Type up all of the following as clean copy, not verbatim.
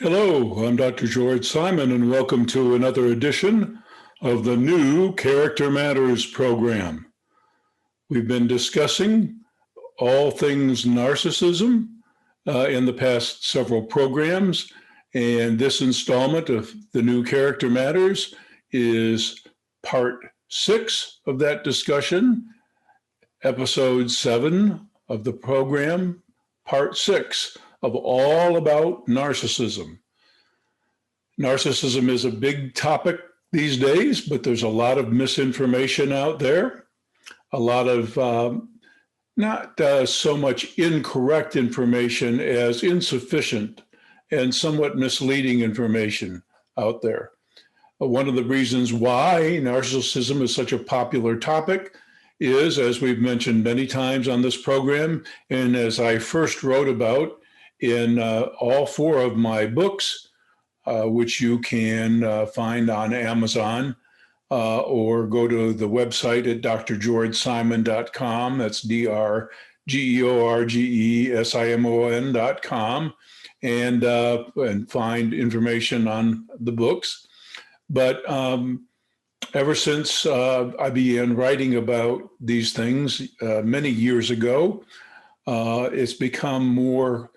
Hello, I'm Dr. George Simon, and welcome to another edition of the new Character Matters program. We've been discussing all things narcissism in the past several programs, and this installment of the new Character Matters is part 6 of that discussion, episode 7 of the program, part 6 of All About Narcissism. Narcissism is a big topic these days, but there's a lot of misinformation out there, a lot of not so much incorrect information as insufficient and somewhat misleading information out there. One of the reasons why narcissism is such a popular topic is, as we've mentioned many times on this program, and as I first wrote about in all 4 of my books, which you can find on Amazon or go to the website at drgeorgesimon.com. That's drgeorgesimon.com, and find information on the books. But ever since I began writing about these things many years ago, it's become more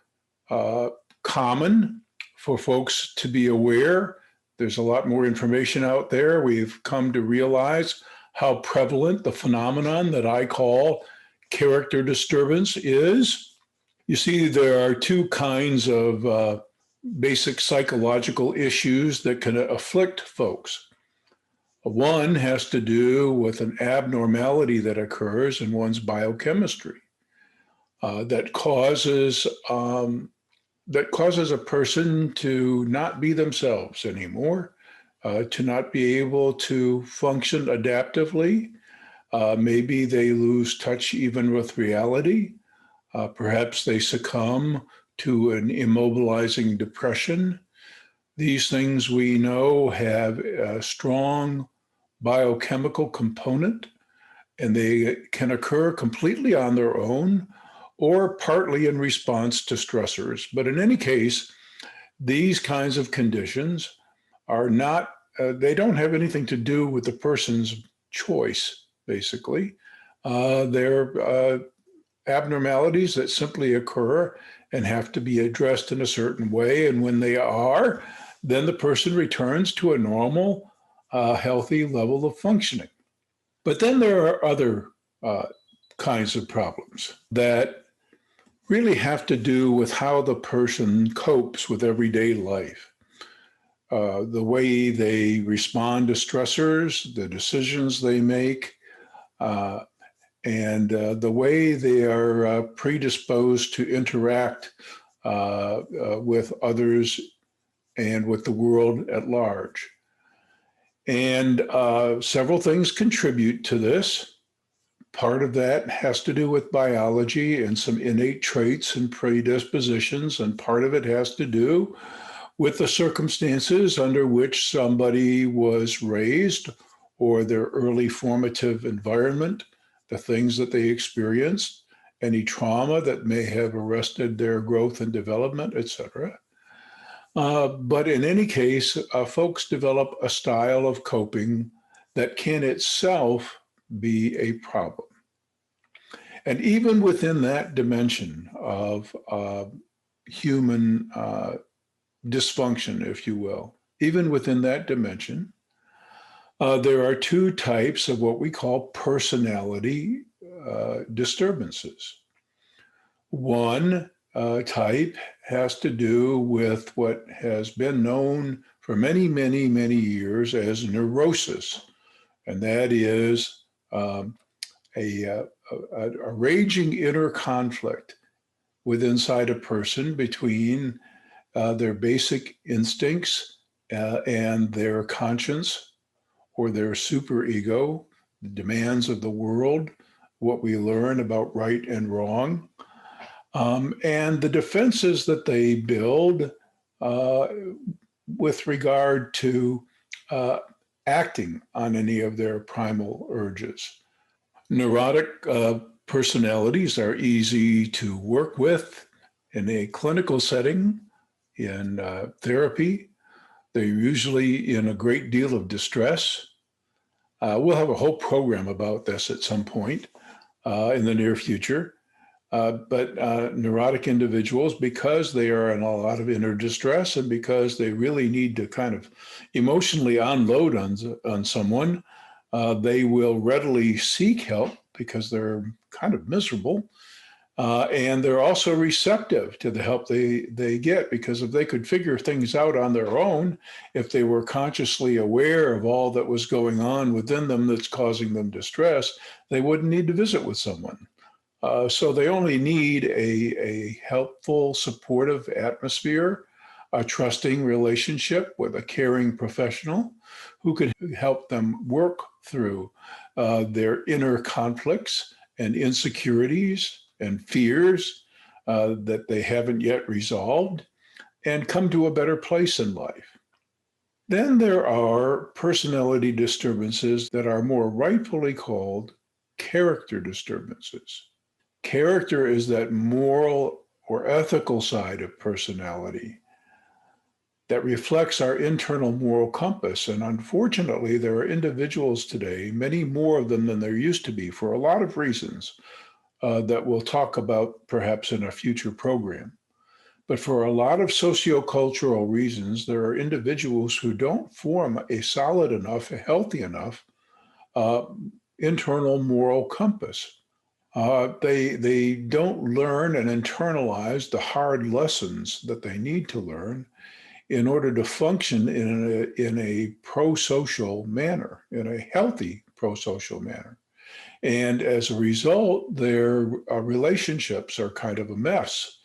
common for folks to be aware. There's a lot more information out there. We've come to realize how prevalent the phenomenon that I call character disturbance is. You see, there are 2 kinds of basic psychological issues that can afflict folks. One has to do with an abnormality that occurs in one's biochemistry that causes a person to not be themselves anymore, to not be able to function adaptively. Maybe they lose touch even with reality. Perhaps they succumb to an immobilizing depression. These things we know have a strong biochemical component, and they can occur completely on their own or partly in response to stressors. But in any case, these kinds of conditions are not, they don't have anything to do with the person's choice, basically. They're abnormalities that simply occur and have to be addressed in a certain way. And when they are, then the person returns to a normal, healthy level of functioning. But then there are other kinds of problems that really have to do with how the person copes with everyday life, the way they respond to stressors, the decisions they make, and the way they are predisposed to interact with others and with the world at large. And several things contribute to this. Part of that has to do with biology and some innate traits and predispositions, and part of it has to do with the circumstances under which somebody was raised or their early formative environment, the things that they experienced, any trauma that may have arrested their growth and development, etc. But in any case, folks develop a style of coping that can itself be a problem. And even within that dimension of human dysfunction, if you will, even within that dimension, there are 2 types of what we call personality disturbances. One type has to do with what has been known for many, many, many years as neurosis. And that is a raging inner conflict inside a person between their basic instincts and their conscience or their superego, the demands of the world, what we learn about right and wrong, and the defenses that they build with regard to acting on any of their primal urges. Neurotic personalities are easy to work with in a clinical setting in therapy. They're usually in a great deal of distress. We'll have a whole program about this at some point in the near future. But neurotic individuals, because they are in a lot of inner distress and because they really need to kind of emotionally unload on someone, they will readily seek help because they're kind of miserable. And they're also receptive to the help they get, because if they could figure things out on their own, if they were consciously aware of all that was going on within them that's causing them distress, they wouldn't need to visit with someone. So they only need a helpful, supportive atmosphere, a trusting relationship with a caring professional who can help them work through their inner conflicts and insecurities and fears that they haven't yet resolved, and come to a better place in life. Then there are personality disturbances that are more rightfully called character disturbances. Character is that moral or ethical side of personality that reflects our internal moral compass. And unfortunately, there are individuals today, many more of them than there used to be, for a lot of reasons that we'll talk about perhaps in a future program. But for a lot of sociocultural reasons, there are individuals who don't form a solid enough, a healthy enough internal moral compass. They don't learn and internalize the hard lessons that they need to learn in order to function in a pro-social manner, in a healthy pro-social manner. And as a result, their relationships are kind of a mess.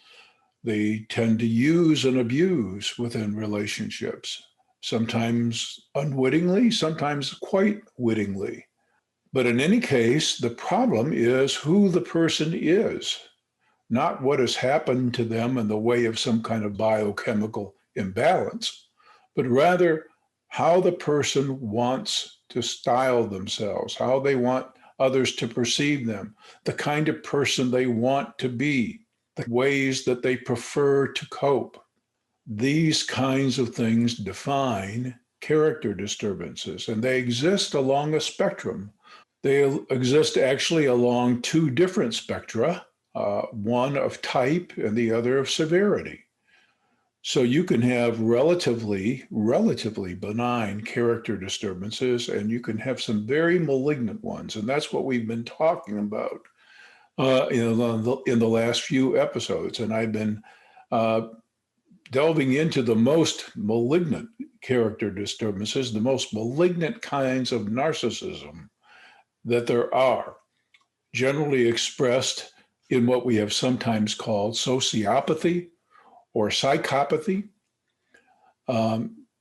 They tend to use and abuse within relationships, sometimes unwittingly, sometimes quite wittingly. But in any case, the problem is who the person is, not what has happened to them in the way of some kind of biochemical imbalance, but rather how the person wants to style themselves, how they want others to perceive them, the kind of person they want to be, the ways that they prefer to cope. These kinds of things define character disturbances, and they exist along a spectrum. They exist actually along two different spectra, one of type and the other of severity. So you can have relatively benign character disturbances, and you can have some very malignant ones. And that's what we've been talking about in the last few episodes. And I've been delving into the most malignant character disturbances, the most malignant kinds of narcissism that there are, generally expressed in what we have sometimes called sociopathy or psychopathy.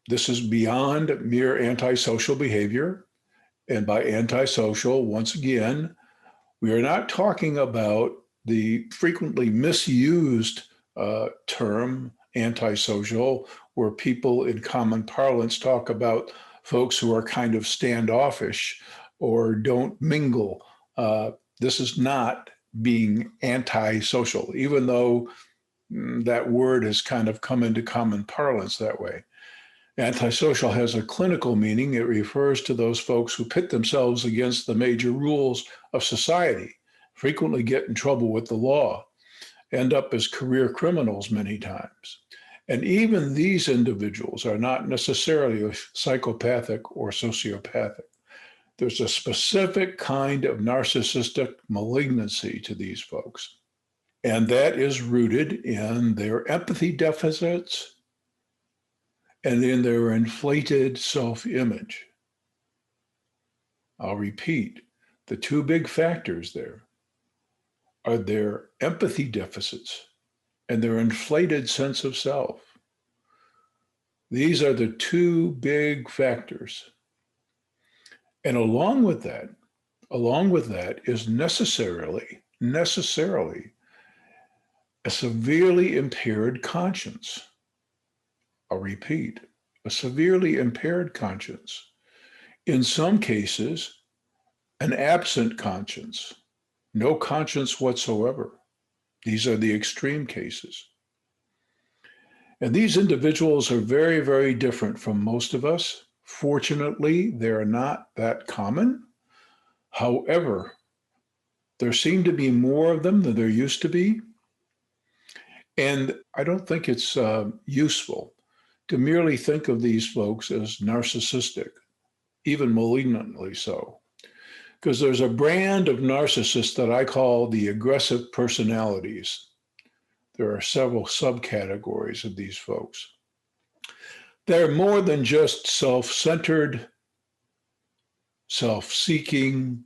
This is beyond mere antisocial behavior. And by antisocial, once again, we are not talking about the frequently misused term antisocial, where people in common parlance talk about folks who are kind of standoffish or don't mingle. This is not being antisocial, even though that word has kind of come into common parlance that way. Antisocial has a clinical meaning. It refers to those folks who pit themselves against the major rules of society, frequently get in trouble with the law, end up as career criminals many times. And even these individuals are not necessarily psychopathic or sociopathic. There's a specific kind of narcissistic malignancy to these folks. And that is rooted in their empathy deficits and in their inflated self-image. I'll repeat, the two big factors there are their empathy deficits and their inflated sense of self. These are the two big factors. And along with that is necessarily a severely impaired conscience. I'll repeat, a severely impaired conscience. In some cases, an absent conscience, no conscience whatsoever. These are the extreme cases. And these individuals are very, very different from most of us. Fortunately, they're not that common. However, there seem to be more of them than there used to be. And I don't think it's useful to merely think of these folks as narcissistic, even malignantly so. Because there's a brand of narcissists that I call the aggressive personalities. There are several subcategories of these folks. They're more than just self-centered, self-seeking,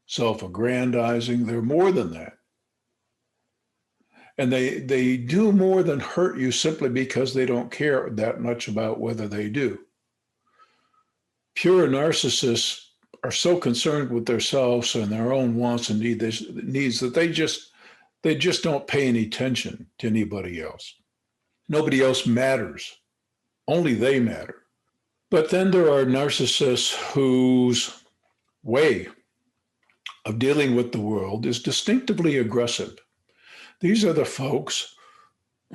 self-aggrandizing. They're more than that. And they do more than hurt you simply because they don't care that much about whether they do. Pure narcissists are so concerned with themselves and their own wants and needs that they just don't pay any attention to anybody else. Nobody else matters. Only they matter. But then there are narcissists whose way of dealing with the world is distinctively aggressive. These are the folks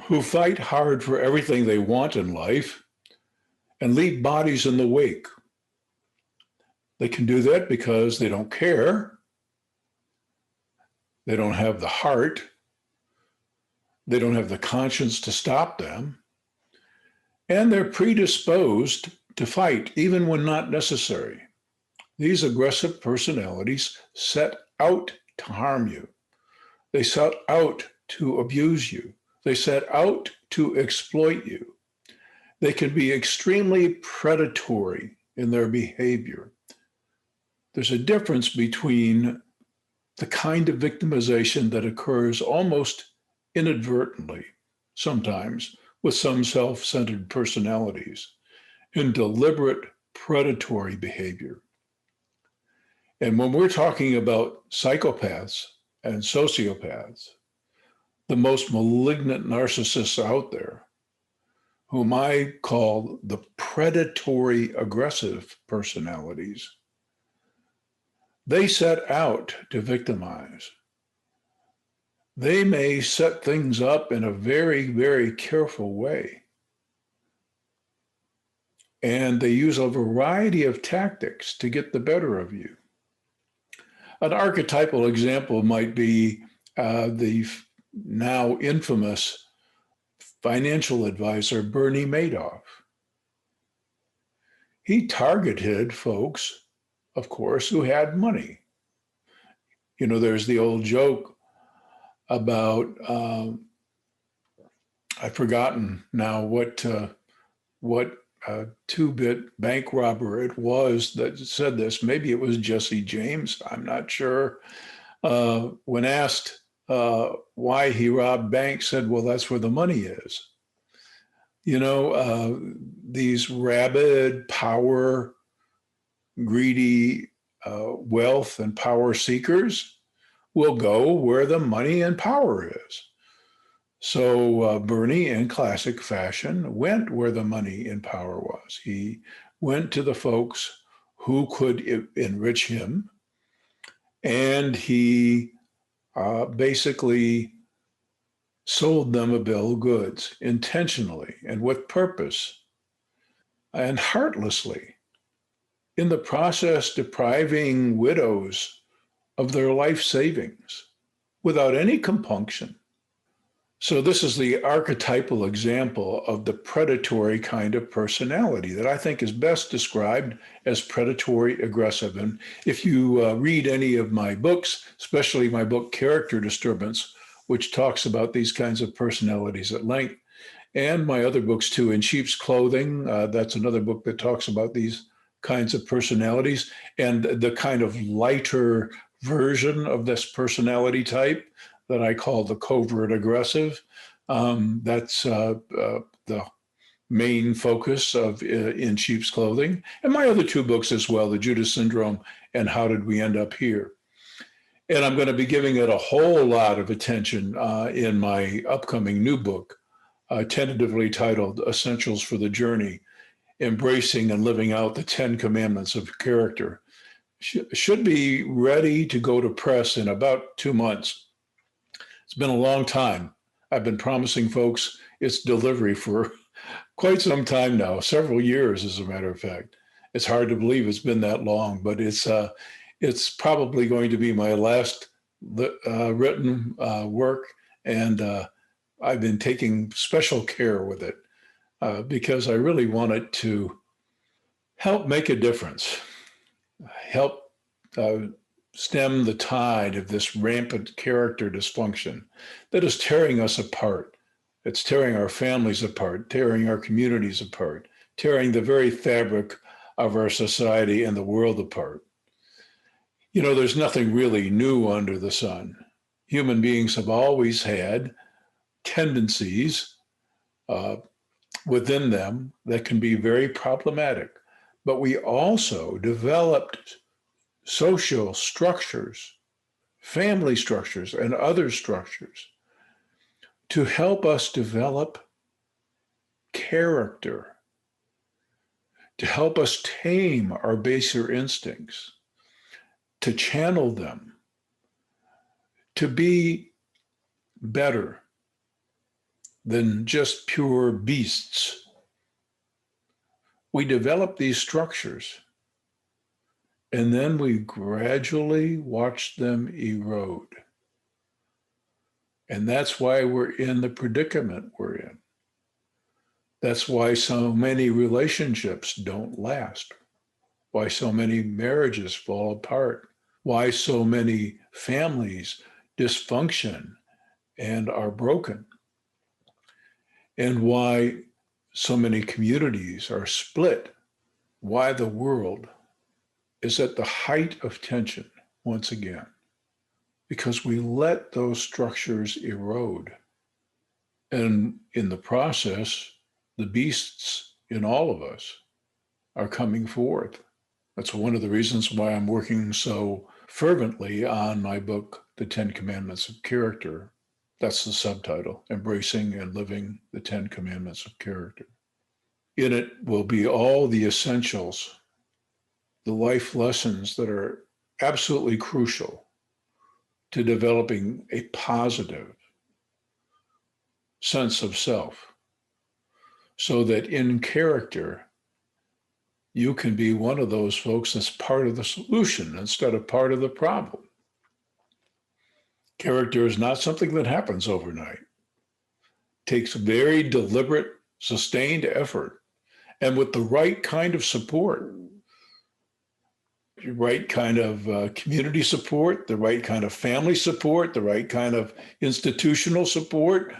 who fight hard for everything they want in life and leave bodies in the wake. They can do that because they don't care. They don't have the heart. They don't have the conscience to stop them. And they're predisposed to fight, even when not necessary. These aggressive personalities set out to harm you. They set out to abuse you. They set out to exploit you. They can be extremely predatory in their behavior. There's a difference between the kind of victimization that occurs almost inadvertently, sometimes with some self-centered personalities, and deliberate predatory behavior. And when we're talking about psychopaths and sociopaths, the most malignant narcissists out there, whom I call the predatory aggressive personalities, they set out to victimize. They may set things up in a very, very careful way. And they use a variety of tactics to get the better of you. An archetypal example might be the now infamous financial advisor, Bernie Madoff. He targeted folks, of course, who had money. You know, there's the old joke about, I've forgotten now what two-bit bank robber it was that said this. Maybe it was Jesse James, I'm not sure. When asked why he robbed banks, said, well, that's where the money is. You know, these rabid, power, greedy, wealth and power seekers will go where the money and power is. So Bernie, in classic fashion, went where the money and power was. He went to the folks who could enrich him, and he basically sold them a bill of goods intentionally and with purpose and heartlessly, in the process depriving widows of their life savings without any compunction. So this is the archetypal example of the predatory kind of personality that I think is best described as predatory aggressive. And if you read any of my books, especially my book, Character Disturbance, which talks about these kinds of personalities at length, and my other books too, In Sheep's Clothing, that's another book that talks about these kinds of personalities and the kind of lighter version of this personality type that I call the covert aggressive. That's the main focus of In Sheep's Clothing. And my other two books as well, The Judas Syndrome and How Did We End Up Here? And I'm going to be giving it a whole lot of attention in my upcoming new book, tentatively titled Essentials for the Journey, Embracing and Living Out the 10 Commandments of Character. Should be ready to go to press in about 2 months. It's been a long time I've been promising folks its delivery for quite some time now, several years, as a matter of fact. It's hard to believe it's been that long, but it's probably going to be my last written work, and I've been taking special care with it because I really want it to help make a difference, help uh, stem the tide of this rampant character dysfunction that is tearing us apart. It's tearing our families apart, tearing our communities apart, tearing the very fabric of our society and the world apart. You know, there's nothing really new under the sun. Human beings have always had tendencies uh, within them that can be very problematic. But we also developed social structures, family structures, and other structures to help us develop character, to help us tame our baser instincts, to channel them, to be better than just pure beasts. We develop these structures and then we gradually watch them erode. And that's why we're in the predicament we're in. That's why so many relationships don't last, why so many marriages fall apart, why so many families dysfunction and are broken, and why so many communities are split, why the world is at the height of tension once again, because we let those structures erode. And in the process, the beasts in all of us are coming forth. That's one of the reasons why I'm working so fervently on my book, The 10 Commandments of Character. That's the subtitle, Embracing and Living the 10 Commandments of Character. In it will be all the essentials, the life lessons that are absolutely crucial to developing a positive sense of self, so that in character, you can be one of those folks that's part of the solution instead of part of the problem. Character is not something that happens overnight. It takes very deliberate, sustained effort, and with the right kind of support, the right kind of community support, the right kind of family support, the right kind of institutional support,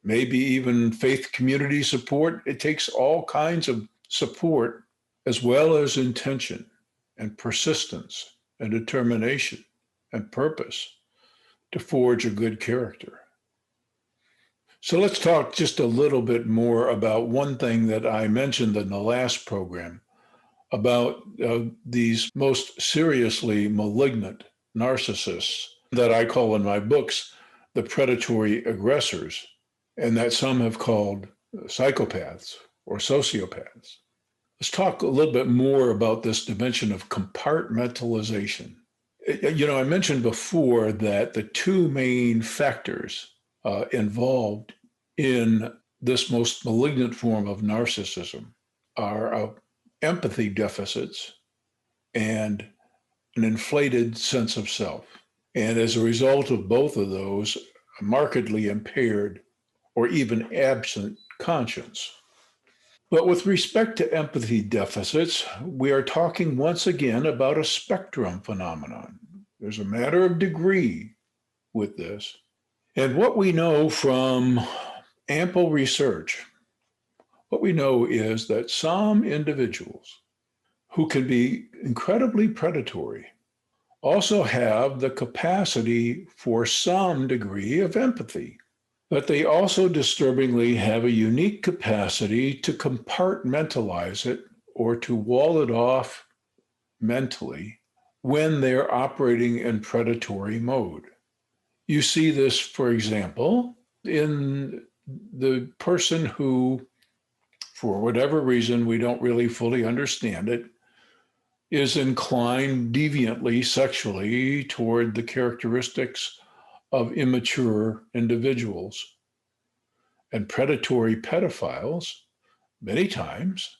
maybe even faith community support. It takes all kinds of support, as well as intention and persistence and determination and purpose to forge a good character. So let's talk just a little bit more about one thing that I mentioned in the last program about these most seriously malignant narcissists that I call in my books the predatory aggressors, and that some have called psychopaths or sociopaths. Let's talk a little bit more about this dimension of compartmentalization. You know, I mentioned before that the two main factors involved in this most malignant form of narcissism are empathy deficits and an inflated sense of self. And as a result of both of those, a markedly impaired or even absent conscience. But with respect to empathy deficits, we are talking once again about a spectrum phenomenon. There's a matter of degree with this. And what we know from ample research, what we know is that some individuals who can be incredibly predatory also have the capacity for some degree of empathy. But they also disturbingly have a unique capacity to compartmentalize it or to wall it off mentally when they're operating in predatory mode. You see this, for example, in the person who, for whatever reason, we don't really fully understand it, is inclined deviantly sexually toward the characteristics of immature individuals. And predatory pedophiles, many times,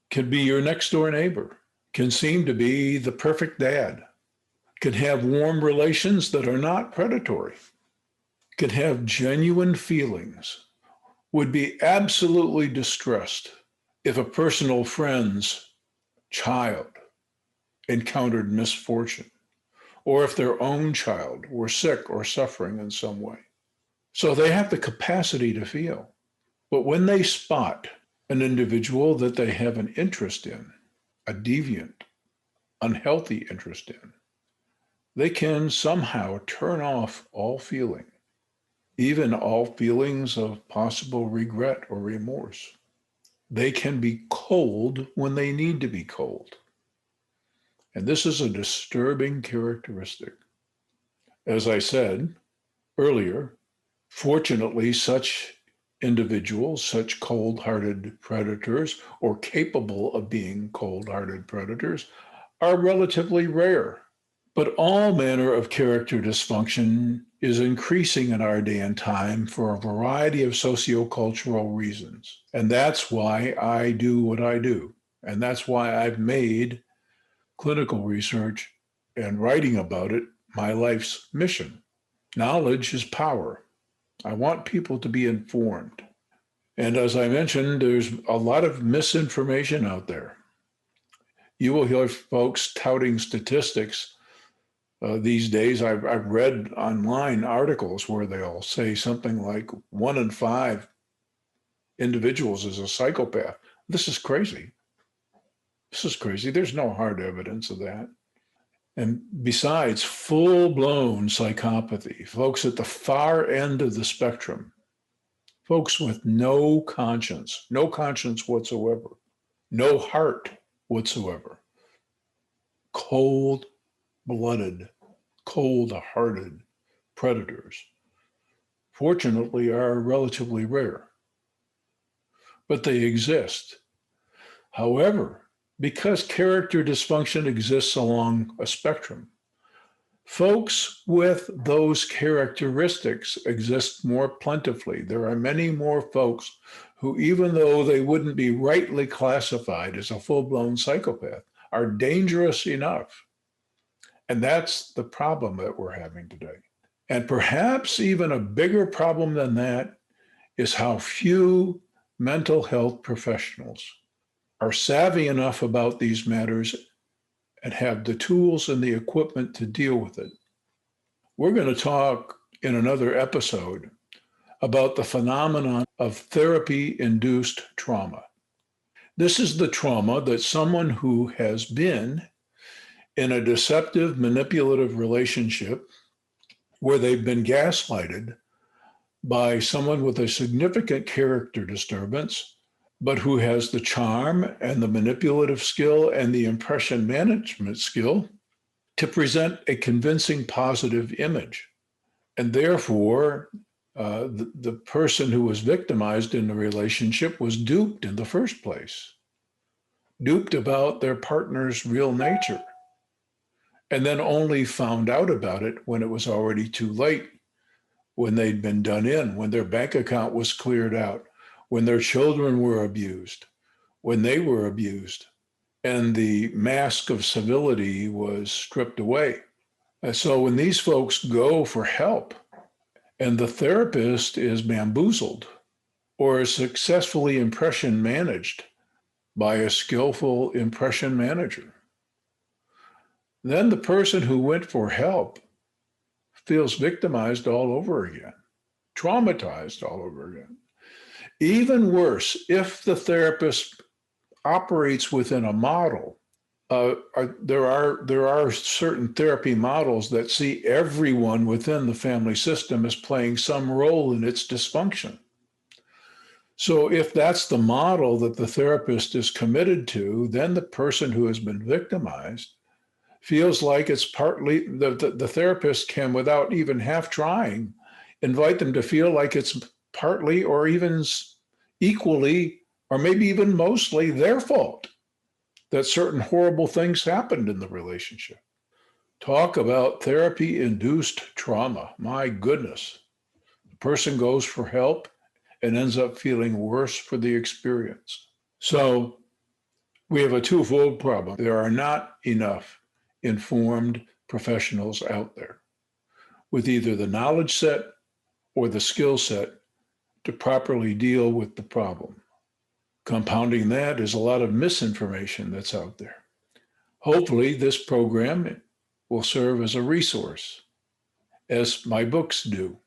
can be your next door neighbor, can seem to be the perfect dad, can have warm relations that are not predatory, can have genuine feelings, would be absolutely distressed if a personal friend's child encountered misfortune, or if their own child were sick or suffering in some way. So they have the capacity to feel. But when they spot an individual that they have an interest in, a deviant, unhealthy interest in, they can somehow turn off all feeling, even all feelings of possible regret or remorse. They can be cold when they need to be cold. And this is a disturbing characteristic. As I said earlier, fortunately, such individuals, such cold-hearted predators, or capable of being cold-hearted predators, are relatively rare. But all manner of character dysfunction is increasing in our day and time for a variety of sociocultural reasons. And that's why I do what I do. And that's why I've made clinical research and writing about it my life's mission. Knowledge is power. I want people to be informed. And as I mentioned, there's a lot of misinformation out there. You will hear folks touting statistics these days. I've read online articles where they'll say something like 1 in 5 individuals is a psychopath. This is crazy. This is crazy. There's no hard evidence of that. And besides, full-blown psychopathy, folks at the far end of the spectrum, folks with no conscience whatsoever, no heart whatsoever, cold-blooded, cold-hearted predators, fortunately, are relatively rare. But they exist. However, because character dysfunction exists along a spectrum, folks with those characteristics exist more plentifully. There are many more folks who, even though they wouldn't be rightly classified as a full-blown psychopath, are dangerous enough. And that's the problem that we're having today. And perhaps even a bigger problem than that is how few mental health professionals are savvy enough about these matters and have the tools and the equipment to deal with it. We're going to talk in another episode about the phenomenon of therapy-induced trauma. This is the trauma that someone who has been in a deceptive, manipulative relationship where they've been gaslighted by someone with a significant character disturbance, but who has the charm and the manipulative skill and the impression management skill to present a convincing positive image. And therefore, the person who was victimized in the relationship was duped in the first place, duped about their partner's real nature, and then only found out about it when it was already too late, when they'd been done in, when their bank account was cleared out, when their children were abused, when they were abused, and the mask of civility was stripped away. And so when these folks go for help and the therapist is bamboozled or is successfully impression managed by a skillful impression manager, then the person who went for help feels victimized all over again, traumatized all over again. Even worse, if the therapist operates within a model, there are certain therapy models that see everyone within the family system as playing some role in its dysfunction. So if that's the model that the therapist is committed to, then the person who has been victimized feels like it's partly, the therapist can, without even half trying, invite them to feel like it's partly or even equally, or maybe even mostly their fault that certain horrible things happened in the relationship. Talk about therapy-induced trauma. My goodness. The person goes for help and ends up feeling worse for the experience. So we have a twofold problem. There are not enough informed professionals out there with either the knowledge set or the skill set to properly deal with the problem. Compounding that is a lot of misinformation that's out there. Hopefully, this program will serve as a resource, as my books do,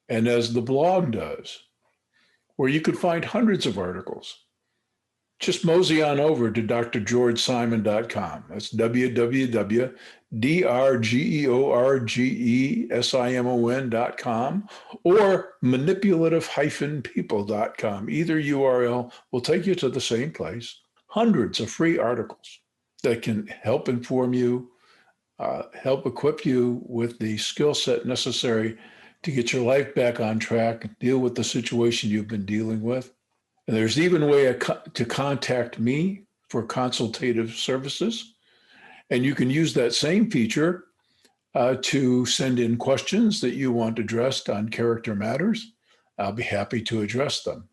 and as the blog does, where you can find hundreds of articles. Just mosey on over to drgeorgesimon.com. That's www.drgeorgesimon.com or manipulative-people.com. Either URL will take you to the same place. Hundreds of free articles that can help inform you, help equip you with the skill set necessary to get your life back on track, deal with the situation you've been dealing with. And there's even a way to contact me for consultative services. And you can use that same feature to send in questions that you want addressed on character matters. I'll be happy to address them.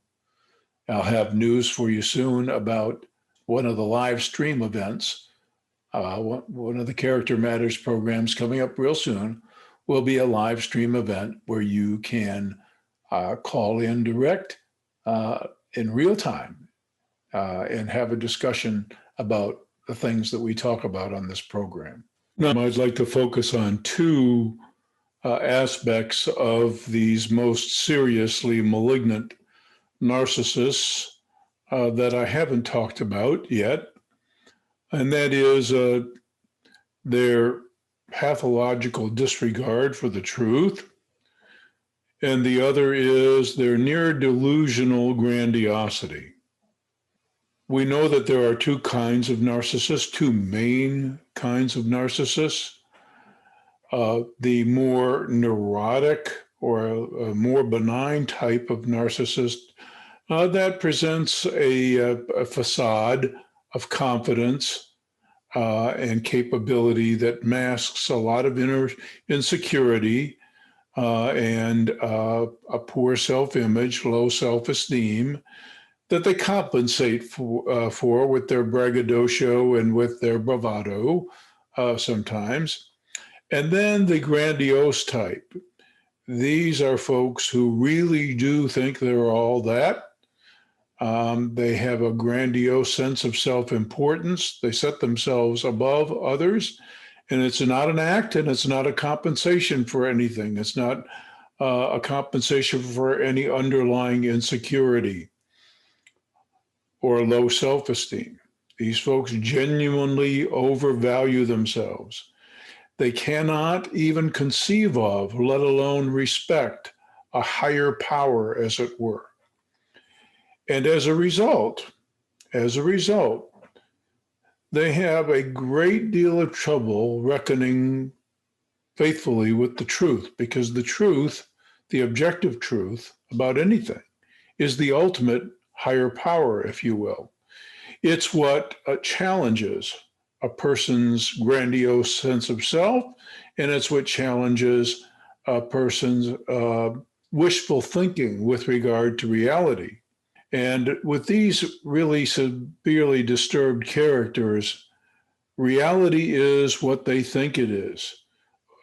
I'll have news for you soon about one of the live stream events. One of the Character Matters programs coming up real soon will be a live stream event where you can call in direct in real time and have a discussion about the things that we talk about on this program. Now, I'd like to focus on two aspects of these most seriously malignant narcissists that I haven't talked about yet, and that is their pathological disregard for the truth, and the other is their near delusional grandiosity. We know that there are two kinds of narcissists, two main kinds of narcissists. The more neurotic or a more benign type of narcissist that presents a facade of confidence and capability that masks a lot of inner insecurity and a poor self-image, low self-esteem that they compensate for with their braggadocio and with their bravado sometimes. And then the grandiose type. These are folks who really do think they're all that. They have a grandiose sense of self-importance. They set themselves above others. And it's not an act, and it's not a compensation for anything. It's not a compensation for any underlying insecurity or low self-esteem. These folks genuinely overvalue themselves. They cannot even conceive of, let alone respect, a higher power, as it were. And as a result, they have a great deal of trouble reckoning faithfully with the truth, because the truth, the objective truth about anything, is the ultimate higher power, if you will. It's what challenges a person's grandiose sense of self, and it's what challenges a person's wishful thinking with regard to reality. And with these really severely disturbed characters, reality is what they think it is.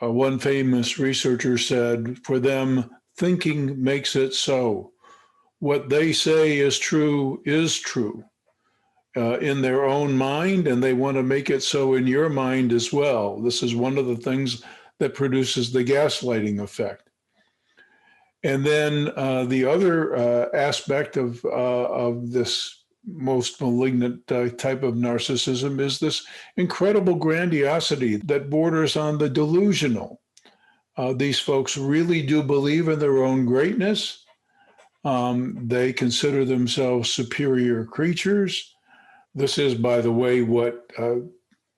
One famous researcher said, for them, thinking makes it so. What they say is true in their own mind, and they want to make it so in your mind as well. This is one of the things that produces the gaslighting effect. And then the other aspect of this most malignant type of narcissism is this incredible grandiosity that borders on the delusional. These folks really do believe in their own greatness. They consider themselves superior creatures. This is, by the way, what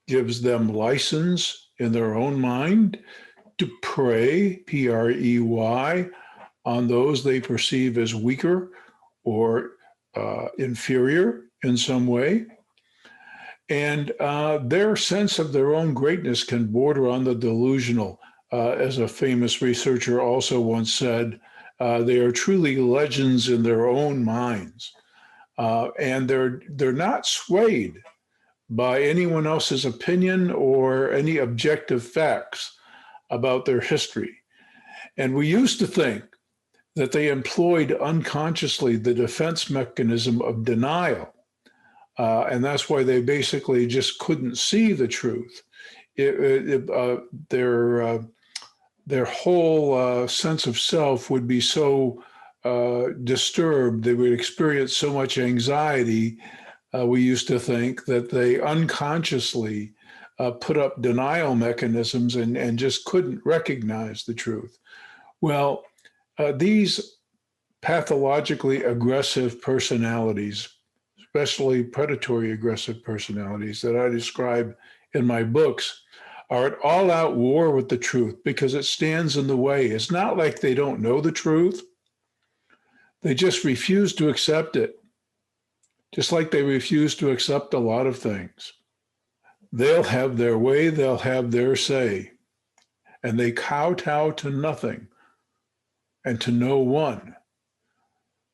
gives them license in their own mind to prey, P-R-E-Y, on those they perceive as weaker or inferior in some way. And their sense of their own greatness can border on the delusional. As a famous researcher also once said, they are truly legends in their own minds. And they're not swayed by anyone else's opinion or any objective facts about their history. And we used to think that they employed unconsciously the defense mechanism of denial. And that's why they basically just couldn't see the truth. Their whole sense of self would be so disturbed, they would experience so much anxiety, we used to think, that they unconsciously put up denial mechanisms and just couldn't recognize the truth. Well, these pathologically aggressive personalities, especially predatory aggressive personalities that I describe in my books, are at all-out war with the truth because it stands in the way. It's not like they don't know the truth. They just refuse to accept it, just like they refuse to accept a lot of things. They'll have their way, they'll have their say, and they kowtow to nothing and to no one.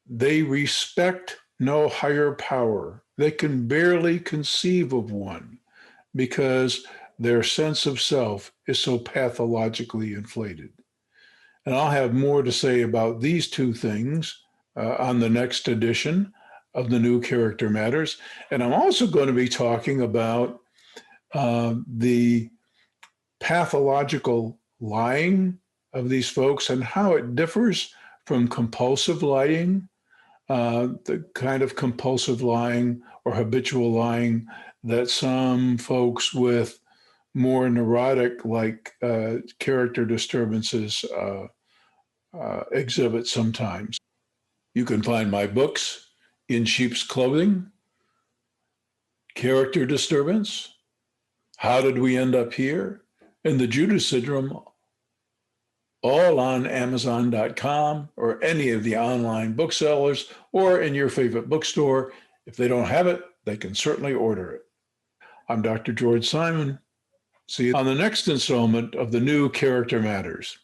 They respect no higher power. They can barely conceive of one because their sense of self is so pathologically inflated. And I'll have more to say about these two things on the next edition of the New Character Matters. And I'm also going to be talking about the pathological lying of these folks and how it differs from compulsive lying, the kind of compulsive lying or habitual lying that some folks with more neurotic like character disturbances exhibit sometimes. You can find my books, In Sheep's Clothing, Character Disturbance, How Did We End Up Here, and The Judas Syndrome, all on Amazon.com or any of the online booksellers or in your favorite bookstore. If they don't have it, they can certainly order it. I'm Dr. George Simon. See you on the next installment of the New Character Matters.